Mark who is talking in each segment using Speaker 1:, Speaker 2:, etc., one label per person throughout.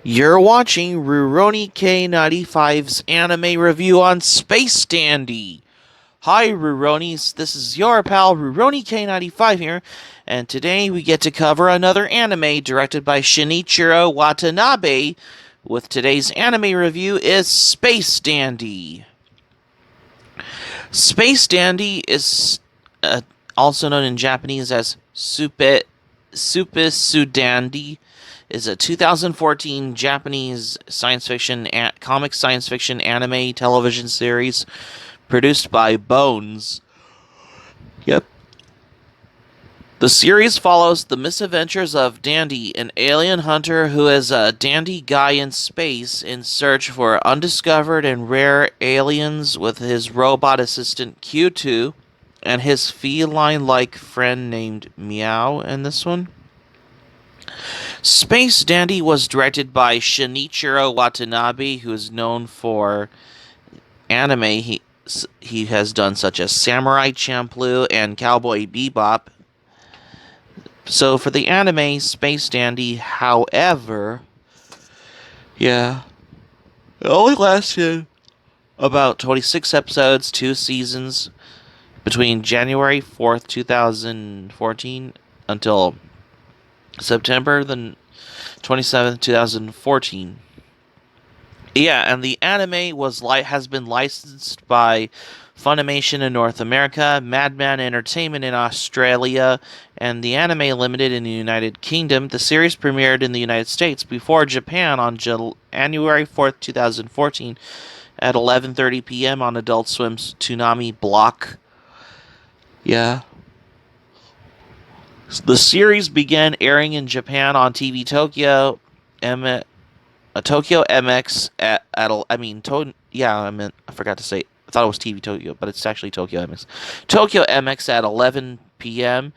Speaker 1: You're watching Rurouni K95's anime review on Space Dandy. Hi Ruronis, this is your pal Rurouni K95 here, and today we get to cover another anime directed by Shinichiro Watanabe. With today's anime review is Space Dandy. Space Dandy is also known in Japanese as Supesudandi, is a 2014 Japanese comic science fiction anime television series produced by Bones. Yep. The series follows the misadventures of Dandy, an alien hunter who is a dandy guy in space in search for undiscovered and rare aliens, with his robot assistant Q2 and his feline-like friend named Meow in this one. Space Dandy was directed by Shinichiro Watanabe, who is known for anime he has done such as Samurai Champloo and Cowboy Bebop. So for the anime Space Dandy, however, it only lasted about 26 episodes, 2 seasons, between January 4th, 2014 until September the 27th, 2014. Yeah, and the anime has been licensed by Funimation in North America, Madman Entertainment in Australia, and the Anime Limited in the United Kingdom. The series premiered in the United States before Japan on January 4th, 2014 at 11:30 p.m. on Adult Swim's Toonami block. Yeah. The series began airing in Japan on TV Tokyo Tokyo MX I forgot to say. I thought it was TV Tokyo, but it's actually Tokyo MX. Tokyo MX at 11 p.m.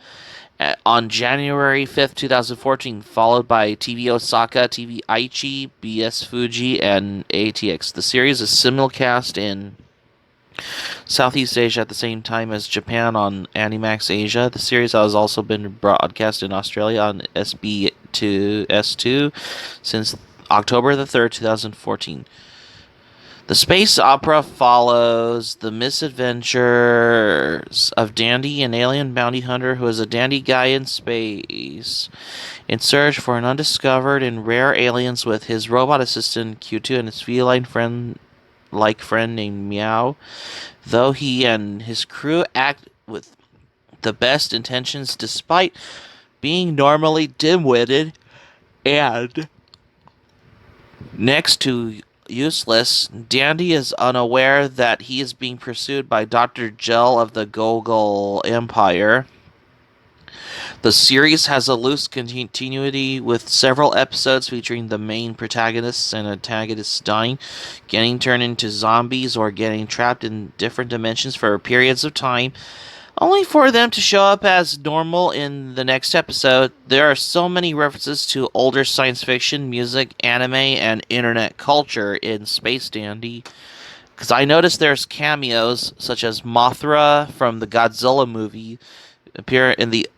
Speaker 1: On January 5th, 2014, followed by TV Osaka, TV Aichi, BS Fuji, and ATX. The series is simulcast in Southeast Asia at the same time as Japan on Animax Asia. The series has also been broadcast in Australia on SBS2 since October the 3rd, 2014. The space opera follows the misadventures of Dandy, an alien bounty hunter who is a dandy guy in space, in search for an undiscovered and rare aliens, with his robot assistant Q2 and his feline friend named Meow. Though he and his crew act with the best intentions despite being normally dim-witted and next to useless, Dandy is unaware that he is being pursued by Dr. Gel of the Gogol Empire. The series has a loose continuity, with several episodes featuring the main protagonists and antagonists dying, getting turned into zombies, or getting trapped in different dimensions for periods of time, only for them to show up as normal in the next episode. There are so many references to older science fiction, music, anime, and internet culture in Space Dandy. Because I noticed there's cameos such as Mothra from the Godzilla movie appear in the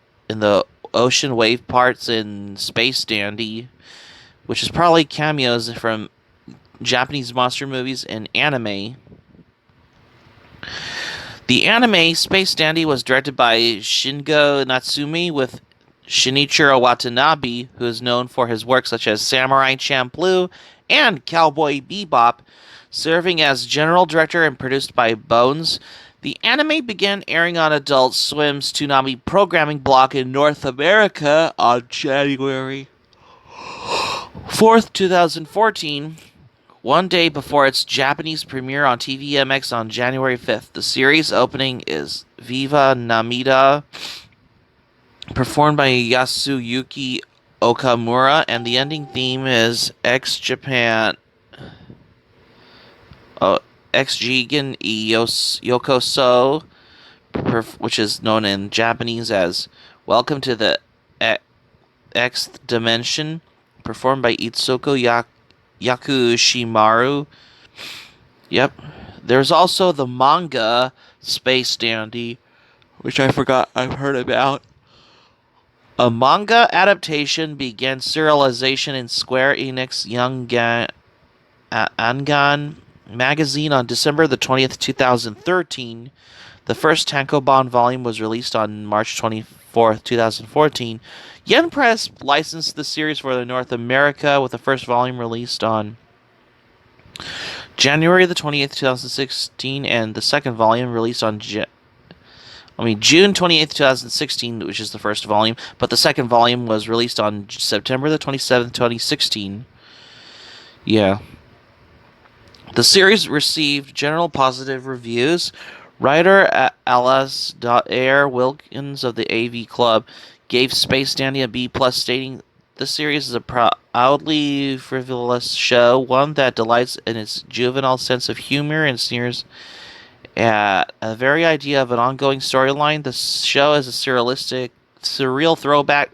Speaker 1: ocean wave parts in Space Dandy, which is probably cameos from Japanese monster movies and anime. The anime Space Dandy was directed by Shingo Natsume, with Shinichiro Watanabe, who is known for his work such as Samurai Champloo and Cowboy Bebop, serving as general director, and produced by Bones. The anime began airing on Adult Swim's Toonami programming block in North America on January 4th, 2014, one day before its Japanese premiere on TVMX on January 5th. The series opening is Viva Namida, performed by Yasuyuki Okamura, and the ending theme is Ex-Japan Ex-Jigen Yokoso, which is known in Japanese as Welcome to the Xth Dimension, performed by Itsuko Yakushimaru. Yep. There's also the manga Space Dandy, which I forgot I've heard about. A manga adaptation began serialization in Square Enix Angan magazine on December the 20th, 2013. The first tankobon volume was released on March 24th, 2014. Yen Press licensed the series for North America, with the first volume released on January the 20th, 2016, and the second volume released on June 28th, 2016, which is the first volume, but the second volume was released on September the 27th, 2016. Yeah. The series received general positive reviews. Writer Alice Air Wilkins of the AV Club gave Space Dandy a B+, stating, "The series is a proudly frivolous show, one that delights in its juvenile sense of humor and sneers at the very idea of an ongoing storyline. The show is a surreal throwback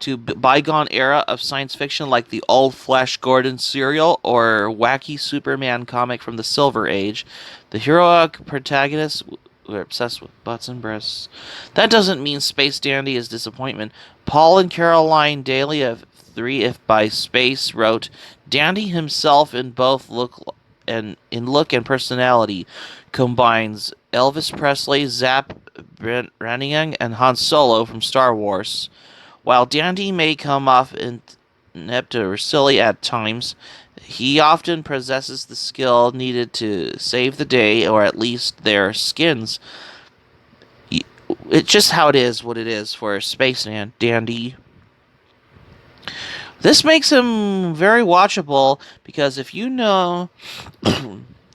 Speaker 1: to bygone era of science fiction like the old Flash Gordon serial or wacky Superman comic from the Silver Age. The heroic protagonists were obsessed with butts and breasts. That doesn't mean Space Dandy is disappointment. Paul and Caroline Daly of 3 If by Space wrote, Dandy himself in both look and personality combines Elvis Presley, Zap Brannigan, and Han Solo from Star Wars. While Dandy may come off inept or silly at times, he often possesses the skill needed to save the day, or at least their skins. It's just how it is, what it is for a spaceman, Dandy. This makes him very watchable, because if you know...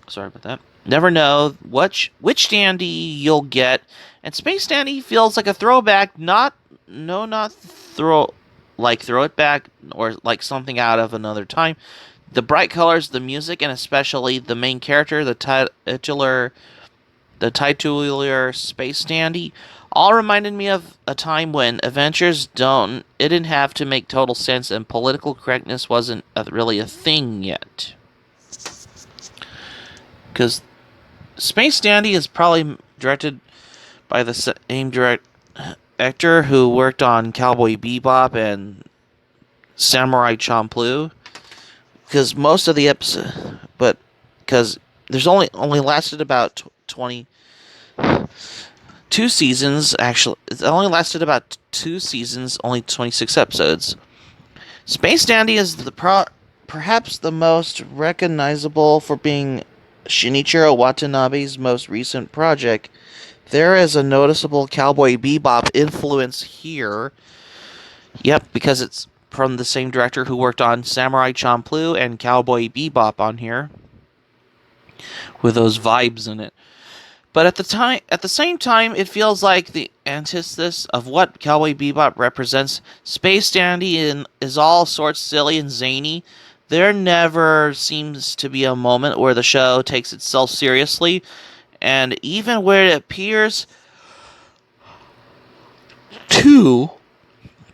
Speaker 1: sorry about that. Never know which Dandy you'll get, and Space Dandy feels like a throwback, not throw it back or like something out of another time. The bright colors, the music, and especially the main character, the titular Space Dandy, all reminded me of a time when adventures didn't have to make total sense and political correctness wasn't really a thing yet. Because Space Dandy is probably directed by the same director who worked on Cowboy Bebop and Samurai Champloo. Because most of the episodes, but because there's only lasted about 22 seasons. Actually, it only lasted about 2 seasons, only 26 episodes. Space Dandy is perhaps the most recognizable for being Shinichiro Watanabe's most recent project. There is a noticeable Cowboy Bebop influence here. Yep, because it's from the same director who worked on Samurai Champloo and Cowboy Bebop on here, with those vibes in it. But at the same time, it feels like the antithesis of what Cowboy Bebop represents. Space Dandy is all sorts silly and zany. There never seems to be a moment where the show takes itself seriously, and even where it appears to,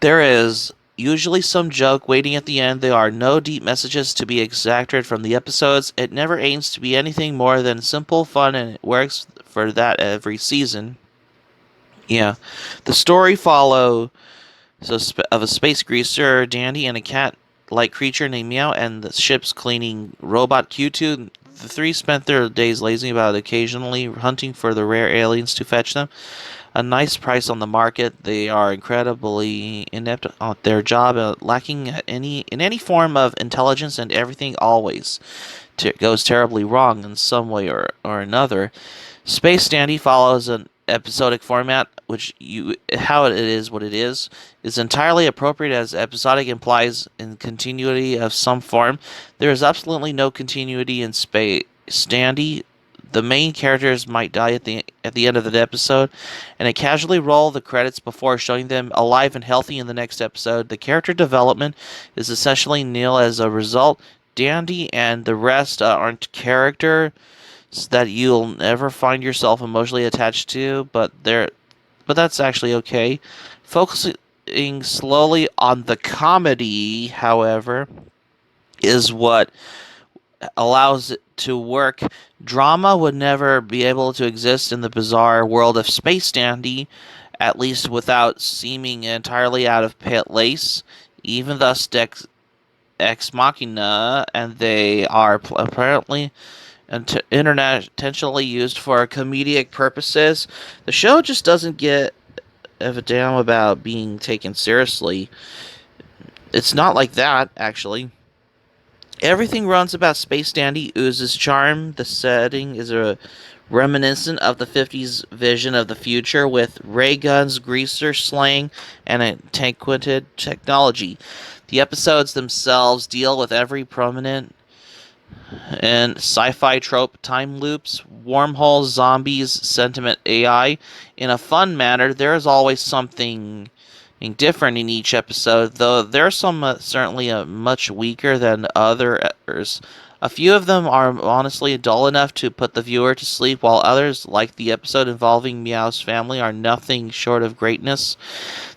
Speaker 1: there is usually some joke waiting at the end. There are no deep messages to be extracted from the episodes. It never aims to be anything more than simple fun, and it works for that every season. Yeah. The story of a space greaser, Dandy, and a cat-like creature named Meow, and the ship's cleaning robot Q2. The three spent their days lazing about, occasionally hunting for the rare aliens to fetch them. A nice price on the market. They are incredibly inept at their job, lacking in any form of intelligence, and everything always goes terribly wrong in some way or another. Space Dandy follows an episodic format, how it is what it is entirely appropriate, as episodic implies in continuity of some form. There is absolutely no continuity in Space Dandy. The main characters might die at the end of the episode, and it casually roll the credits before showing them alive and healthy in the next episode. The character development is essentially nil as a result. Dandy and the rest aren't characters that you'll never find yourself emotionally attached to, but that's actually okay. Focusing slowly on the comedy, however, is what allows it to work. Drama would never be able to exist in the bizarre world of Space Dandy, at least without seeming entirely out of place, even thus ex machina, and they are apparently intentionally used for comedic purposes. The show just doesn't get a damn about being taken seriously. It's not like that, actually. Everything runs about Space Dandy oozes charm. The setting is a reminiscent of the 50s vision of the future with ray guns, greaser slang, and antiquated technology. The episodes themselves deal with every prominent and sci-fi trope: time loops, wormholes, zombies, sentiment AI. In a fun manner, there is always something different in each episode, though there are some certainly much weaker than others. A few of them are honestly dull enough to put the viewer to sleep, while others, like the episode involving Meow's family, are nothing short of greatness.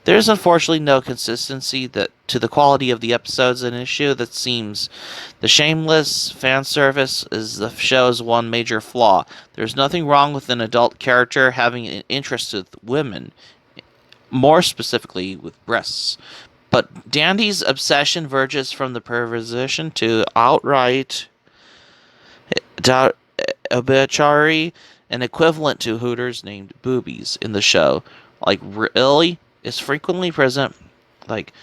Speaker 1: There is unfortunately no consistency to the quality of the episodes, an issue that seems. The shameless fan service is the show's one major flaw. There's nothing wrong with an adult character having an interest with women, more specifically with breasts. But Dandy's obsession verges from the perversion to outright arbitrary, an equivalent to Hooters named Boobies in the show. Like, really? Is frequently present. Like,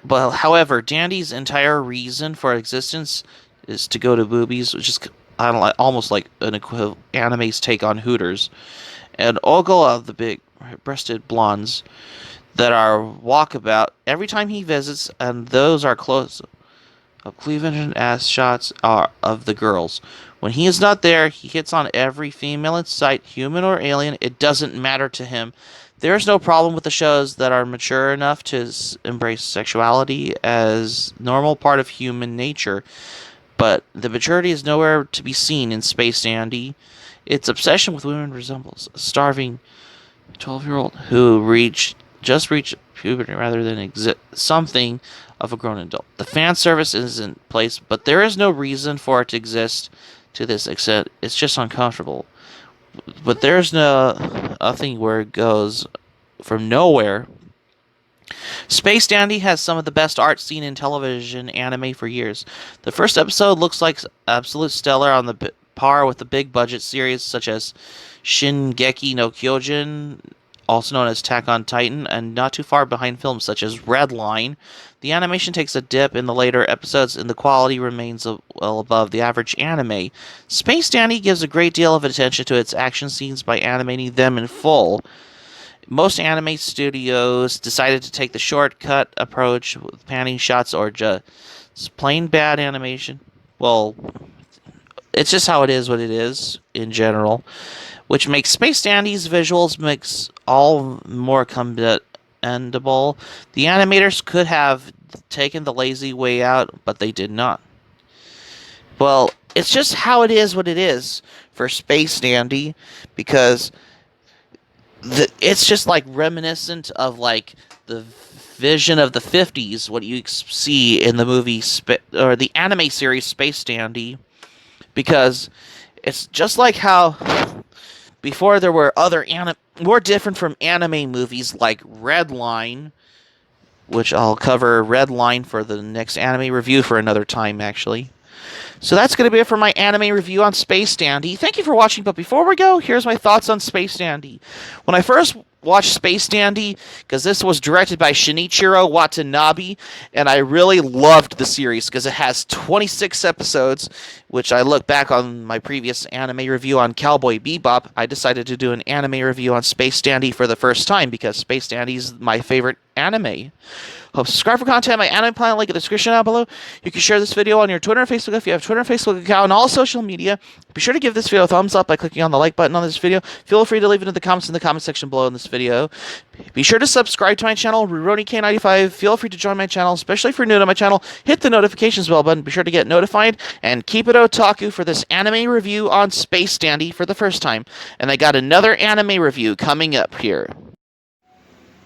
Speaker 1: but however, Dandy's entire reason for existence is to go to Boobies, which is, I don't know, almost like an anime's take on Hooters. And ogle of the big-breasted blondes that are walkabout every time he visits, and those are close of cleavage and ass shots are of the girls. When he is not there, he hits on every female in sight, human or alien. It doesn't matter to him. There is no problem with the shows that are mature enough to embrace sexuality as normal part of human nature, but the maturity is nowhere to be seen in Space Dandy. Its obsession with women resembles a starving 12-year-old who just reached puberty rather than something of a grown adult. The fan service is in place, but there is no reason for it to exist to this extent. It's just uncomfortable. But there's nothing where it goes from nowhere. Space Dandy has some of the best art seen in television anime for years. The first episode looks like absolute stellar on the par with the big budget series such as Shingeki no Kyojin, also known as Attack on Titan, and not too far behind films such as Redline. The animation takes a dip in the later episodes, and the quality remains well above the average anime. Space Dandy gives a great deal of attention to its action scenes by animating them in full. Most anime studios decided to take the shortcut approach with panning shots or just plain bad animation. Well, it's just how it is what it is in general, which makes Space Dandy's visuals mix all more commendable. The animators could have taken the lazy way out, but they did not. Well, it's just how it is what it is for Space Dandy, because it's just like reminiscent of like the vision of the 50s, what you see in the movie or the anime series Space Dandy, because it's just like how before there were other more different from anime movies like Redline, which I'll cover Redline for the next anime review for another time, actually. So that's going to be it for my anime review on Space Dandy. Thank you for watching, but before we go, here's my thoughts on Space Dandy. When I first watched Space Dandy, because this was directed by Shinichiro Watanabe, and I really loved the series because it has 26 episodes, which I look back on my previous anime review on Cowboy Bebop. I decided to do an anime review on Space Dandy for the first time because Space Dandy is my favorite anime. Hope subscribe for content. My anime plan link in the description down below. You can share this video on your Twitter and Facebook if you have a Twitter and Facebook account, and all social media. Be sure to give this video a thumbs up by clicking on the like button on this video. Feel free to leave it in the comments section below in this video. Be sure to subscribe to my channel, RuroniK95. Feel free to join my channel, especially if you're new to my channel. Hit the notifications bell button. Be sure to get notified, and keep it otaku for this anime review on Space Dandy for the first time. And I got another anime review coming up here.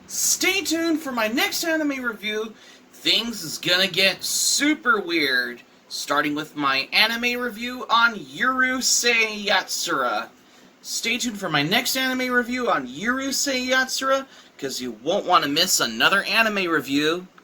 Speaker 1: Stay tuned for my next anime review. Things is gonna get super weird, starting with my anime review on Urusei Yatsura. Stay tuned for my next anime review on Yurusei Yatsura, because you won't want to miss another anime review